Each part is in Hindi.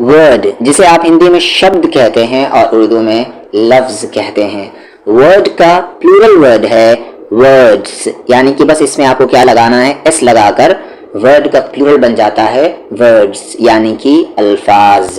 वर्ड, जिसे आप हिंदी में शब्द कहते हैं और उर्दू में लफ्ज कहते हैं। वर्ड का प्लूरल वर्ड है वर्ड्स, यानी कि बस इसमें आपको क्या लगाना है, एस लगाकर वर्ड का प्लूरल बन जाता है वर्ड्स, यानी कि अल्फाज।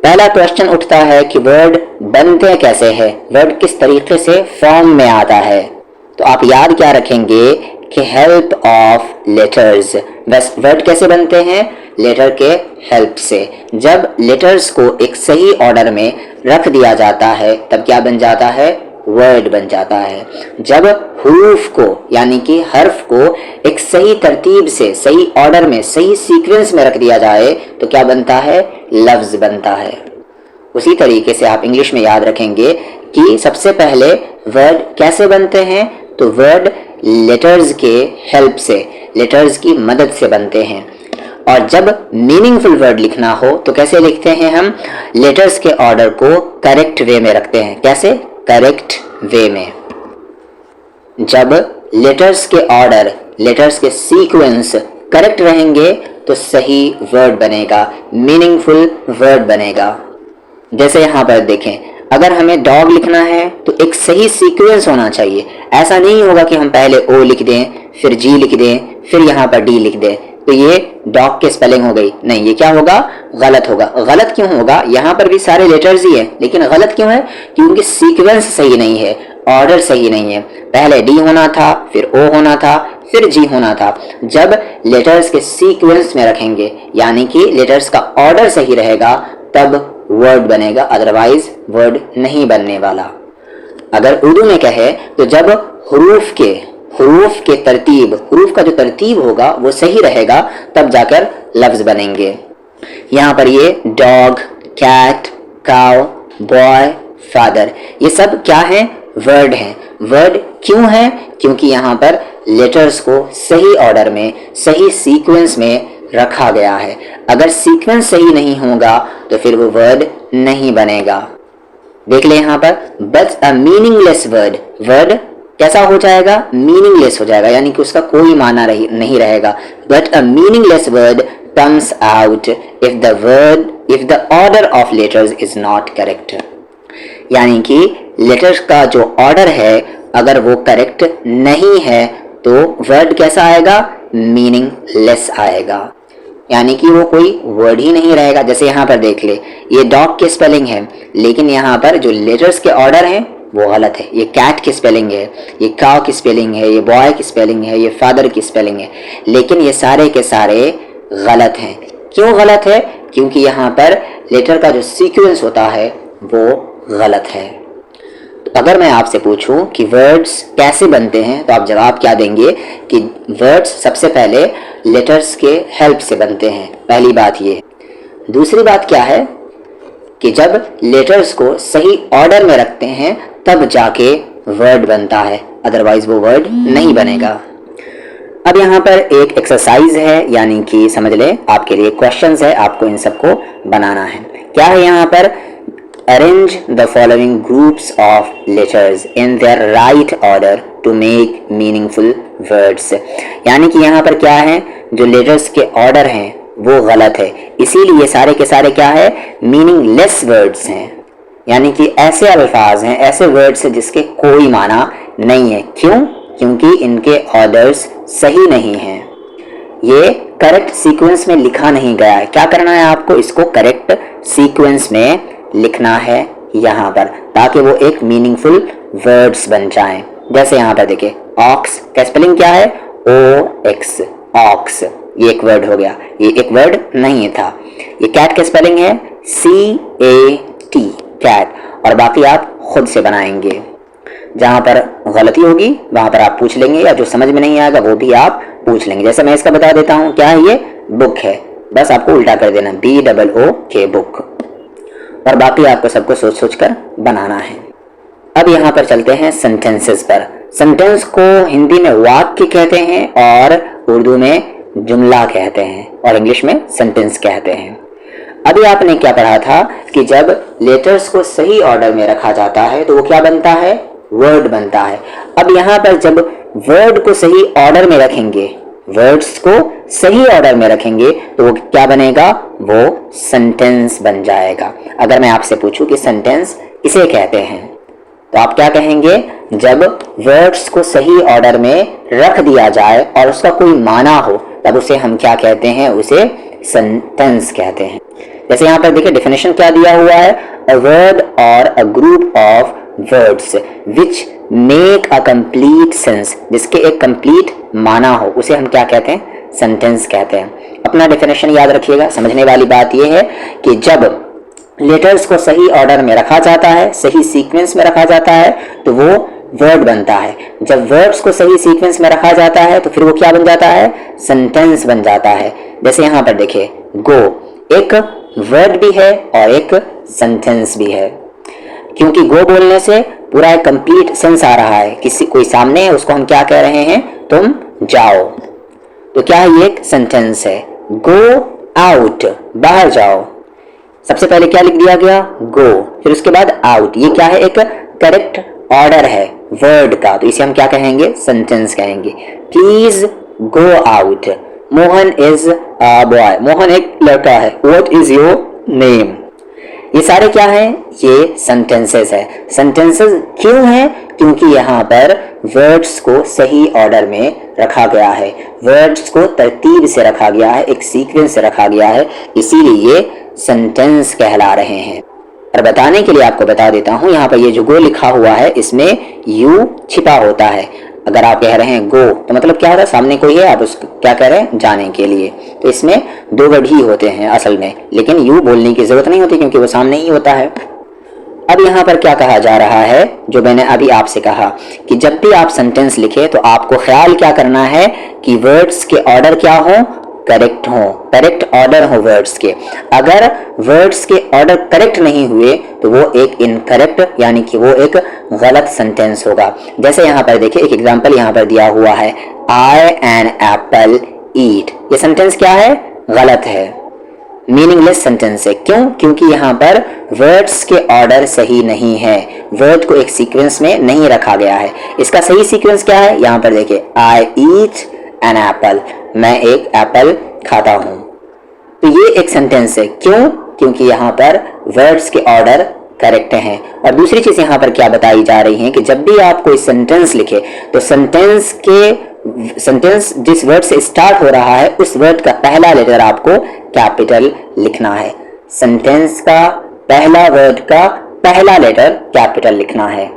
पहला क्वेश्चन उठता है कि वर्ड बनते कैसे हैं, वर्ड किस तरीके से फॉर्म में आता है। तो आप याद क्या रखेंगे कि हेल्प ऑफ लेटर्स। बस वर्ड कैसे बनते हैं, लेटर के हेल्प से। जब लेटर्स को एक सही ऑर्डर में रख दिया जाता है तब क्या बन जाता है, वर्ड बन जाता है। जब हुरूफ को यानी कि हर्फ को एक सही तरतीब से, सही ऑर्डर में, सही सीक्वेंस में रख दिया जाए तो क्या बनता है, लफ्ज बनता है। उसी तरीके से आप इंग्लिश में याद रखेंगे कि सबसे पहले वर्ड कैसे बनते हैं, तो वर्ड लेटर्स के हेल्प से, लेटर्स की मदद से बनते हैं। और जब मीनिंगफुल वर्ड लिखना हो तो कैसे लिखते हैं हम, लेटर्स के ऑर्डर को करेक्ट वे में रखते हैं। कैसे, करेक्ट वे में। जब लेटर्स के ऑर्डर, लेटर्स के सीक्वेंस करेक्ट रहेंगे तो सही वर्ड बनेगा, मीनिंगफुल वर्ड बनेगा। जैसे यहाँ पर देखें, अगर हमें डॉग लिखना है तो एक सही सीक्वेंस होना चाहिए। ऐसा नहीं होगा कि हम पहले ओ लिख दें, फिर जी लिख दें, फिर यहाँ पर डी लिख दें, तो ये डॉग की स्पेलिंग हो गई। नहीं, ये क्या होगा, गलत होगा। गलत क्यों होगा, यहाँ पर भी सारे लेटर्स ही है, लेकिन गलत क्यों है, क्योंकि सीक्वेंस सही नहीं है, ऑर्डर सही नहीं है। पहले डी होना था, फिर ओ होना था, फिर जी होना था। जब लेटर्स के सीक्वेंस में रखेंगे, यानी कि लेटर्स का ऑर्डर सही रहेगा, तब वर्ड बनेगा, अदरवाइज वर्ड नहीं बनने वाला। अगर उर्दू में कहे तो जब हुरूफ के तरतीब, हुरूफ का जो तरतीब होगा वो सही रहेगा, तब जाकर लफ्ज बनेंगे। यहाँ पर ये dog, cat, cow, boy, father, ये सब क्या है, वर्ड हैं। वर्ड क्यों है, क्योंकि यहाँ पर लेटर्स को सही ऑर्डर में, सही सीक्वेंस में रखा गया है। अगर सीक्वेंस सही नहीं होगा तो फिर वो वर्ड नहीं बनेगा। देख ले यहाँ पर, but a meaningless word, word कैसा हो जाएगा, मीनिंगलेस हो जाएगा, यानी कि उसका कोई माना नहीं रहेगा। But a meaningless word comes out if the order of letters is not correct. यानी कि लेटर्स का जो ऑर्डर है अगर वो करेक्ट नहीं है तो वर्ड कैसा आएगा, मीनिंगलेस आएगा, यानी कि वो कोई वर्ड ही नहीं रहेगा। जैसे यहाँ पर देख ले, ये डॉग की स्पेलिंग है, लेकिन यहाँ पर जो लेटर्स के ऑर्डर हैं वो गलत है। ये कैट की स्पेलिंग है, ये काउ की स्पेलिंग है, ये बॉय की स्पेलिंग है, ये फादर की स्पेलिंग है, लेकिन ये सारे के सारे गलत हैं। क्यों गलत है, क्योंकि यहाँ पर लेटर का जो सीक्वेंस होता है वो गलत है। तो अगर मैं आपसे पूछूं कि वर्ड्स कैसे बनते हैं तो आप जवाब क्या देंगे कि वर्ड्स सबसे पहले लेटर्स के हेल्प से बनते हैं, पहली बात ये। दूसरी बात क्या है कि जब लेटर्स को सही ऑर्डर में रखते हैं तब जाके वर्ड बनता है, अदरवाइज वो वर्ड नहीं बनेगा। अब यहाँ पर एक एक्सरसाइज है, यानी कि समझ ले आपके लिए क्वेश्चंस है, आपको इन सबको बनाना है। क्या है यहाँ पर, arrange the following groups of letters in their right order to make meaningful words. यानी कि यहाँ पर क्या है, जो लेटर्स के ऑर्डर हैं वो गलत है, इसीलिए सारे के सारे क्या है, मीनिंगलेस वर्ड्स हैं। यानी कि ऐसे अल्फाज हैं, ऐसे वर्ड्स हैं जिसके कोई माना नहीं है। क्यों, क्योंकि इनके ऑर्डर्स सही नहीं हैं, ये करेक्ट सीक्वेंस में लिखा नहीं गया है। क्या करना है आपको, इसको करेक्ट सीक्वेंस में लिखना है यहाँ पर, ताकि वो एक मीनिंगफुल वर्ड्स बन जाएं। जैसे यहाँ पर देखिए, ऑक्स का स्पेलिंग क्या है, ओ एक्स, ऑक्स, ये एक वर्ड हो गया, ये एक वर्ड नहीं था। ये कैट का स्पेलिंग है CAT, कैट, और बाकी आप खुद से बनाएंगे। जहाँ पर गलती होगी वहाँ पर आप पूछ लेंगे, या जो समझ में नहीं आएगा वो भी आप पूछ लेंगे। जैसे मैं इसका बता देता हूँ, क्या है ये, बुक है, बस आपको उल्टा कर देना, BOOK बुक, और बाकी आपको सबको सोच सोच कर बनाना है। अब यहाँ पर चलते हैं सेंटेंसेस पर। सेंटेंस को हिंदी में वाक्य कहते हैं और उर्दू में जुमला कहते हैं और इंग्लिश में सेंटेंस कहते हैं। अभी आपने क्या पढ़ा था कि जब लेटर्स को सही ऑर्डर में रखा जाता है तो वो क्या बनता है, वर्ड बनता है। अब यहाँ पर जब वर्ड को सही ऑर्डर में रखेंगे, वर्ड्स को सही ऑर्डर में रखेंगे तो वो क्या बनेगा, वो सेंटेंस बन जाएगा। अगर मैं आपसे पूछूं कि सेंटेंस किसे कहते हैं तो आप क्या कहेंगे, जब वर्ड्स को सही ऑर्डर में रख दिया जाए और उसका कोई माना हो तब उसे हम क्या कहते हैं, उसे सेंटेंस कहते हैं। जैसे यहाँ पर देखिए डेफिनेशन क्या दिया हुआ है, अ वर्ड और a group of words which make a complete sense, जिसके एक कंप्लीट माना हो उसे हम क्या कहते हैं, सेंटेंस कहते हैं। अपना डेफिनेशन याद रखिएगा। समझने वाली बात यह है कि जब लेटर्स को सही ऑर्डर में रखा जाता है, सही सीक्वेंस में रखा जाता है तो वो वर्ड बनता है। जब वर्ड्स को सही सीक्वेंस में रखा जाता है तो फिर वो क्या बन जाता है, सेंटेंस बन जाता है। जैसे यहाँ पर देखिए गो एक वर्ड भी है और एक सेंटेंस भी है, क्योंकि गो बोलने से पूरा एक कंप्लीट सेंस आ रहा है। किसी कोई सामने है उसको हम क्या कह रहे हैं, तुम जाओ, तो क्या है, ये एक सेंटेंस है। गो आउट बाहर जाओ, सबसे पहले क्या लिख दिया गया, गो, फिर उसके बाद आउट, ये क्या है, एक करेक्ट ऑर्डर है वर्ड का, तो इसे हम क्या कहेंगे, सेंटेंस कहेंगे। Please go out, Mohan is a boy, Mohan एक लड़का है। व्हाट इज योर नेम, ये सारे क्या हैं, ये सेंटेंसेस है। सेंटेंसेस क्यों हैं, क्योंकि यहाँ पर वर्ड्स को सही ऑर्डर में रखा गया है, वर्ड्स को तरतीब से रखा गया है, एक सीक्वेंस से रखा गया है, इसीलिए ये सेंटेंस कहला रहे हैं। और बताने के लिए आपको बता देता हूं, यहाँ पर ये जो गो लिखा हुआ है इसमें यू छिपा होता है। अगर आप कह रहे हैं गो तो मतलब क्या हो रहा है, सामने कोई है, आप उसको क्या कह रहे हैं, जाने के लिए, तो इसमें दो वर्ड ही होते हैं असल में, लेकिन यू बोलने की जरूरत नहीं होती क्योंकि वो सामने ही होता है। अब यहाँ पर क्या कहा जा रहा है, जो मैंने अभी आपसे कहा कि जब भी आप सेंटेंस लिखे तो आपको ख्याल क्या करना है कि वर्ड्स के ऑर्डर क्या हो, करेक्ट हो, करेक्ट ऑर्डर हो वर्ड्स के। अगर वर्ड्स के ऑर्डर करेक्ट नहीं हुए तो वो एक इनकरेक्ट यानी कि वो एक गलत सेंटेंस होगा। जैसे यहाँ पर देखिए एक एग्जांपल यहाँ पर दिया हुआ है, आई एन एप्पल ईट, ये सेंटेंस क्या है, गलत है, मीनिंगलेस सेंटेंस है। क्यों, क्योंकि यहाँ पर वर्ड्स के ऑर्डर सही नहीं है, वर्ड को एक सीक्वेंस में नहीं रखा गया है। इसका सही सीक्वेंस क्या है, यहाँ पर देखिए, आई ईट एन एप्पल, मैं एक एप्पल खाता हूं, तो ये एक सेंटेंस है। क्यों, क्योंकि यहाँ पर वर्ड्स के ऑर्डर करेक्ट हैं। और दूसरी चीज यहाँ पर क्या बताई जा रही है कि जब भी आप कोई सेंटेंस लिखे तो सेंटेंस जिस वर्ड से स्टार्ट हो रहा है उस वर्ड का पहला लेटर आपको कैपिटल लिखना है। सेंटेंस का पहला वर्ड का पहला लेटर कैपिटल लिखना है।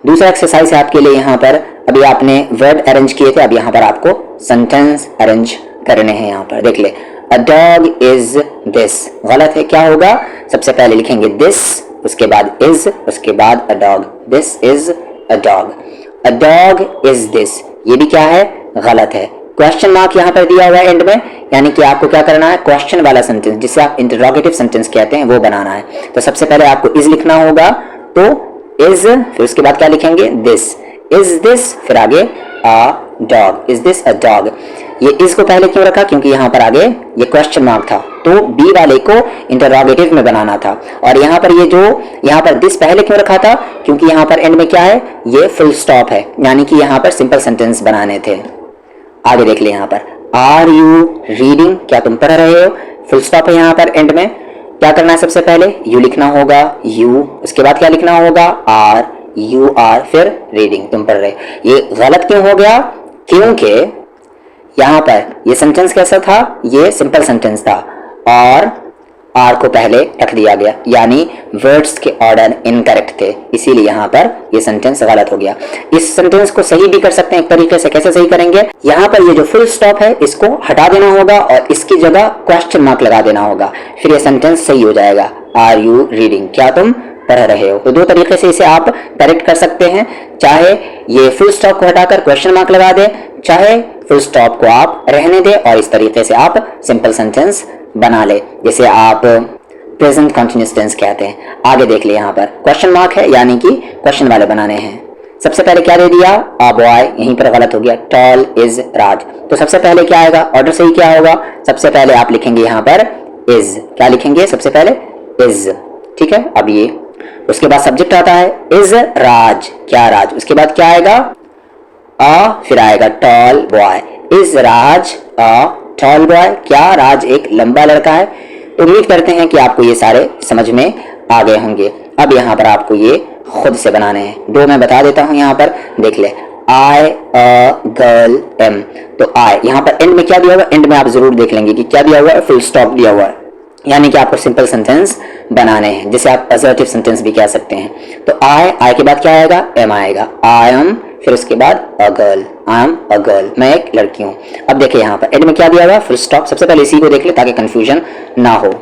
दूसरा एक्सरसाइज है आपके लिए, यहाँ पर अभी आपने वर्ड अरेंज किए थे, अब यहाँ पर आपको सेंटेंस अरेंज करने हैं। यहाँ पर देख ले, अ डॉग इज दिस, गलत है, क्या होगा, सबसे पहले लिखेंगे दिस, उसके बाद इज, उसके बाद a dog, this is a dog, a dog is this, ये भी क्या है, गलत है। क्वेश्चन मार्क यहाँ पर दिया हुआ है एंड में, यानी कि आपको क्या करना है, क्वेश्चन वाला सेंटेंस जिसे आप इंटरोगेटिव सेंटेंस कहते हैं वो बनाना है। तो सबसे पहले आपको इज लिखना होगा, तो इज, फिर उसके बाद क्या लिखेंगे, दिस, इज दिस, फिर आगे a dog, is this a dog. ये इज को पहले क्यों रखा, क्योंकि यहाँ पर आगे ये क्वेश्चन मार्क था, तो बी वाले को इंटरोगेटिव में बनाना था। और यहाँ पर ये जो यहाँ पर दिस पहले क्यों रखा था, क्योंकि यहाँ पर एंड में क्या है, ये फुल स्टॉप है, यानी कि यहाँ पर सिंपल सेंटेंस बनाने थे। आगे देख ले, यहाँ पर आर यू रीडिंग, क्या तुम पढ़ रहे हो, फुल स्टॉप है यहाँ पर एंड में। क्या करना है, सबसे पहले यू लिखना होगा, यू, उसके बाद क्या लिखना होगा, आर, यू आर, फिर रीडिंग, तुम पढ़ रहे। ये गलत क्यों हो गया, क्योंकि यहाँ पर ये सेंटेंस कैसा था, ये सिंपल सेंटेंस था और आर को पहले रख दिया गया, यानी वर्ड्स के ऑर्डर इनकरेक्ट थे, इसीलिए यहाँ पर ये सेंटेंस गलत हो गया। इस सेंटेंस को सही भी कर सकते हैं एक तरीके से, कैसे सही करेंगे, यहाँ पर ये जो फुल स्टॉप है इसको हटा देना होगा और इसकी जगह क्वेश्चन मार्क लगा देना होगा, फिर ये सेंटेंस सही हो जाएगा। आर यू रीडिंग, क्या तुम पढ़ रहे हो। तो दो तरीके से इसे आप करेक्ट कर सकते हैं, चाहे ये फुल स्टॉप को हटाकर क्वेश्चन मार्क लगा दें, चाहे फुल स्टॉप को आप रहने दें और इस तरीके से आप सिंपल सेंटेंस बना ले, जैसे आप प्रेजेंट कंटिन्यूअस टेंस कहते हैं। आगे देख ले, यहाँ पर क्वेश्चन मार्क है, यानी कि क्वेश्चन वाले बनाने हैं। सबसे पहले क्या दे दिया, अ बॉय, यहीं पर गलत हो गया, टॉल इज राज, तो सबसे पहले क्या आएगा, ऑर्डर सही क्या होगा, सबसे पहले आप लिखेंगे यहाँ पर इज, क्या लिखेंगे, सबसे पहले इज, ठीक है। अब ये उसके बाद सब्जेक्ट आता है, इज राज, क्या राज, उसके बाद क्या आएगा, फिर आएगा tall boy, is Raj a tall boy? क्या राज एक लंबा लड़का है? तो उम्मीद करते हैं कि आपको ये सारे समझ में आ गए होंगे। अब यहाँ पर आपको ये खुद से बनाने हैं। दो मैं बता देता हूँ, यहाँ पर देख ले। आई अ गर्ल एम, तो आई यहाँ पर एंड में क्या दिया हुआ? एंड में आप जरूर देख लेंगे कि क्या दिया हुआ है, फुल स्टॉप दिया हुआ है, यानी कि आपको सिंपल सेंटेंस बनाने हैं, जिसे आप असर्टिव सेंटेंस भी कह सकते हैं। तो आई के बाद क्या आएगा? एम आएगा। आई एम, फिर उसके बाद a girl, I am a girl, मैं एक लड़की हूँ। अब देखिए यहाँ पर एंड में क्या दिया हुआ? Full stop. सबसे पहले इसी को देख ले ताकि कंफ्यूजन ना हो।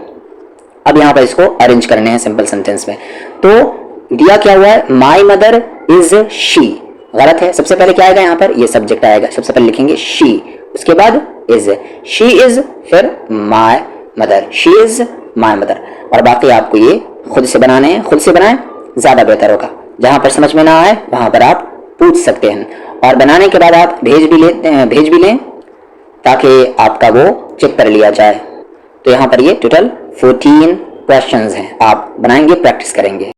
अब यहाँ पर इसको अरेंज करने हैं सिंपल सेंटेंस में। तो दिया क्या हुआ है? माई मदर इज शी, गलत है। सबसे पहले क्या आएगा यहाँ पर? ये सब्जेक्ट आएगा। सबसे पहले लिखेंगे शी, उसके बाद इज, शी इज, फिर my mother, she is my mother. और बाकी आपको ये खुद से बनाने हैं। खुद से बनाएं ज्यादा बेहतर होगा। जहां पर समझ में ना आए वहां पर आप पूछ सकते हैं, और बनाने के बाद आप भेज भी लें ताकि आपका वो चेक कर लिया जाए। तो यहाँ पर ये टोटल 14 क्वेश्चंस हैं, आप बनाएंगे, प्रैक्टिस करेंगे।